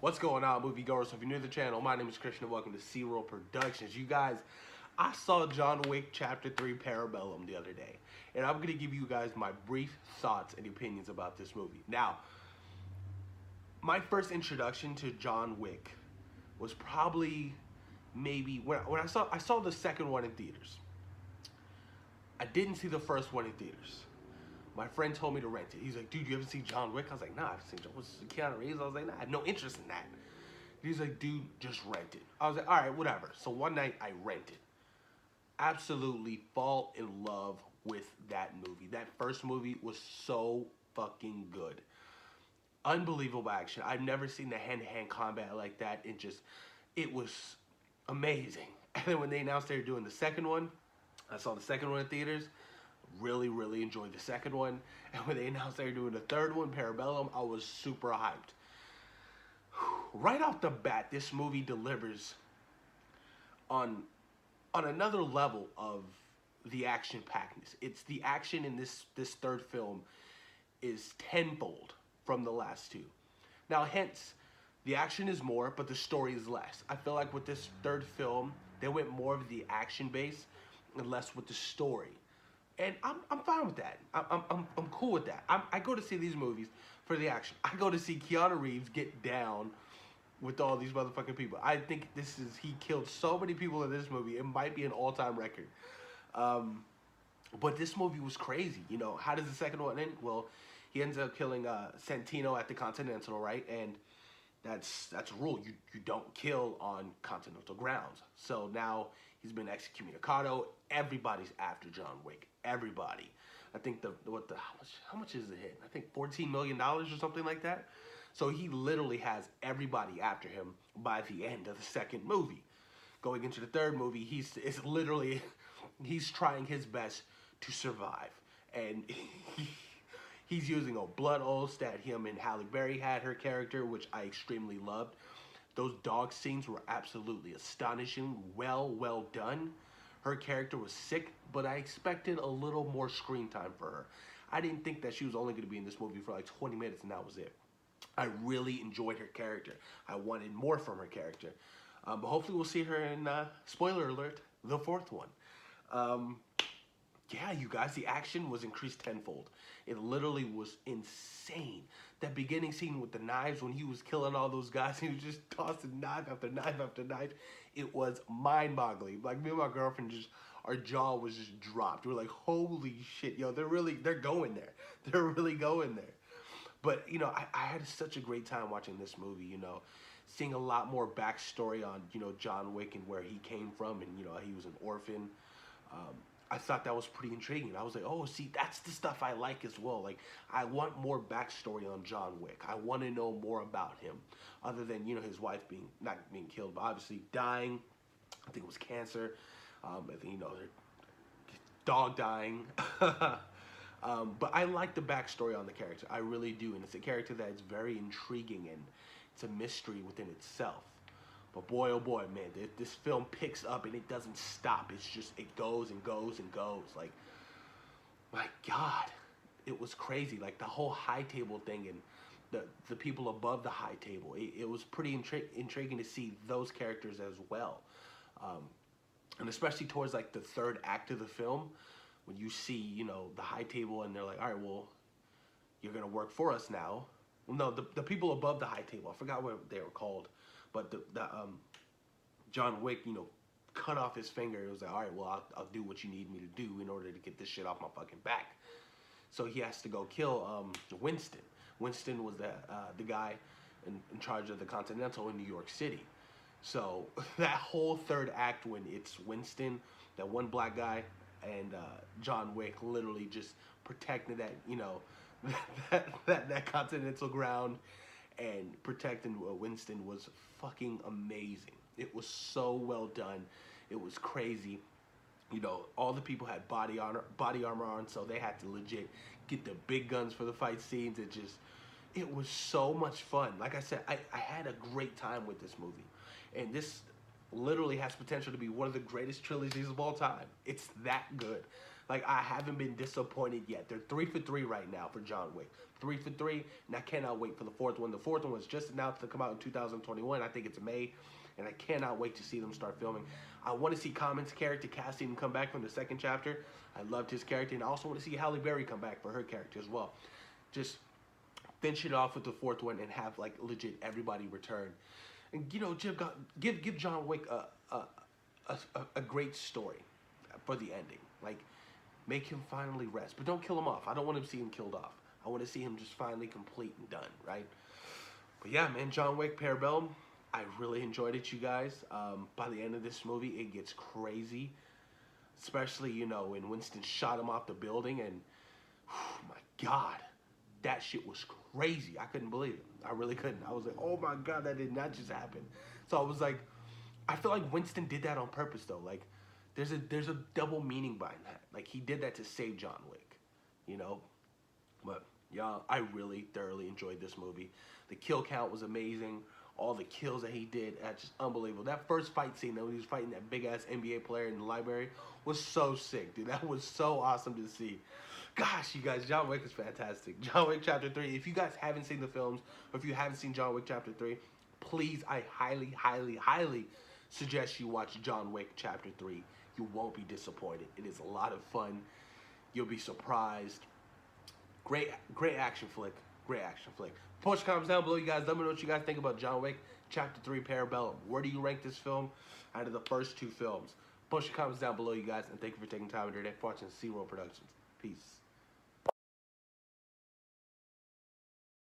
What's going on, moviegoers? So if you're new to the channel, my name is Christian and welcome to C-Roll Productions. You guys, I saw John Wick Chapter 3 Parabellum the other day, and I'm going to give you guys my brief thoughts and opinions about this movie. Now, my first introduction to John Wick was probably maybe when I saw the second one in theaters. I didn't see the first one in theaters. My friend told me to rent it. He's like, dude, you ever see John Wick? I was like, nah, I've seen John Wick. Keanu Reeves? I was like, nah, I have no interest in that. He's like, dude, just rent it. I was like, all right, whatever. So one night I rented. Absolutely fall in love with that movie. That first movie was so fucking good. Unbelievable action. I've never seen the hand-to-hand combat like that. It was amazing. And then when they announced they were doing the second one, I saw the second one in theaters. Really enjoyed the second one. And when they announced they were doing the third one, Parabellum, I was super hyped. Right off the bat, this movie delivers on another level of the action packedness. It's the action in this third film is tenfold from the last two. Now, hence, the action is more, but the story is less. I feel like with this third film, they went more of the action base and less with the story. And I'm fine with that. I'm cool with that. I go to see these movies for the action. I go to see Keanu Reeves get down with all these motherfucking people. I think he killed so many people in this movie. It might be an all-time record. But this movie was crazy. You know, how does the second one end? Well, he ends up killing Santino at the Continental, right? And that's a rule. You don't kill on Continental grounds. So now he's been excommunicado. Everybody's after John Wick. Everybody. I think how much is the hit? I think $14 million or something like that. So he literally has everybody after him by the end of the second movie. Going into the third movie, he's trying his best to survive, and he's using a blood oath that him and Halle Berry had her character, which I extremely loved. Those dog scenes were absolutely astonishing. Well done. Her character was sick, but I expected a little more screen time for her. I didn't think that she was only going to be in this movie for like 20 minutes and that was it. I really enjoyed her character. I wanted more from her character. But hopefully we'll see her in, spoiler alert, the fourth one. Yeah, you guys, the action was increased tenfold. It literally was insane. That beginning scene with the knives when he was killing all those guys, he was just tossing knife after knife after knife. It was mind-boggling. Like, me and my girlfriend our jaw was just dropped. We were like, holy shit, yo, they're going there. They're really going there. But, you know, I had such a great time watching this movie, you know, seeing a lot more backstory on, you know, John Wick and where he came from and, you know, he was an orphan. I thought that was pretty intriguing. I was like, oh, see, that's the stuff I like as well. Like, I want more backstory on John Wick. I want to know more about him, other than, you know, his wife not being killed, but obviously dying. I think it was cancer. I think, you know, their dog dying. But I like the backstory on the character. I really do. And it's a character that is very intriguing, and it's a mystery within itself. But boy, oh boy, man, this film picks up and it doesn't stop. It's just, it goes and goes and goes. Like, my God, it was crazy. Like, the whole high table thing and the people above the high table. It was pretty intriguing to see those characters as well. And especially towards, like, the third act of the film, when you see, you know, the high table and they're like, all right, well, you're going to work for us now. Well, no, the people above the high table, I forgot what they were called. But John Wick, you know, cut off his finger. It was like, all right, well, I'll do what you need me to do in order to get this shit off my fucking back. So he has to go kill Winston. Winston was the guy in charge of the Continental in New York City. So that whole third act, when it's Winston, that one black guy, and John Wick literally just protecting that, you know, that Continental ground, and protecting Winston was fucking amazing. It was so well done. It was crazy. You know, all the people had body armor on, so they had to legit get the big guns for the fight scenes. It was so much fun. Like I said, I had a great time with this movie. And this literally has potential to be one of the greatest trilogies of all time. It's that good. Like, I haven't been disappointed yet. They're 3 for 3 right now for John Wick. 3 for 3, and I cannot wait for the fourth one. The fourth one was just announced to come out in 2021. I think it's May, and I cannot wait to see them start filming. I want to see Common's character casting come back from the second chapter. I loved his character, and I also want to see Halle Berry come back for her character as well. Just finish it off with the fourth one and have, like, legit everybody return. And, you know, give John Wick a great story for the ending. Like, make him finally rest. But don't kill him off. I don't want to see him killed off. I want to see him just finally complete and done, right? But yeah, man, John Wick, Parabellum, I really enjoyed it, you guys. By the end of this movie, it gets crazy. Especially, you know, when Winston shot him off the building and, oh my God, that shit was crazy. I couldn't believe it. I really couldn't. I was like, oh my God, that did not just happen. So I was like, I feel like Winston did that on purpose, though. Like, there's a double meaning behind that. Like, he did that to save John Wick, you know? But, yeah, I really thoroughly enjoyed this movie. The kill count was amazing. All the kills that he did, just unbelievable. That first fight scene, though, he was fighting that big-ass NBA player in the library, was so sick, dude. That was so awesome to see. Gosh, you guys, John Wick is fantastic. John Wick Chapter 3, if you guys haven't seen the films, or if you haven't seen John Wick Chapter 3, please, I highly, highly, highly suggest you watch John Wick Chapter 3. You won't be disappointed. It is a lot of fun. You'll be surprised. Great action flick. Great action flick. Post your comments down below, you guys. Let me know what you guys think about John Wick Chapter 3 Parabellum. Where do you rank this film out of the first two films? Post your comments down below, you guys. And thank you for taking time out of your day for watching C-Roll Productions. Peace.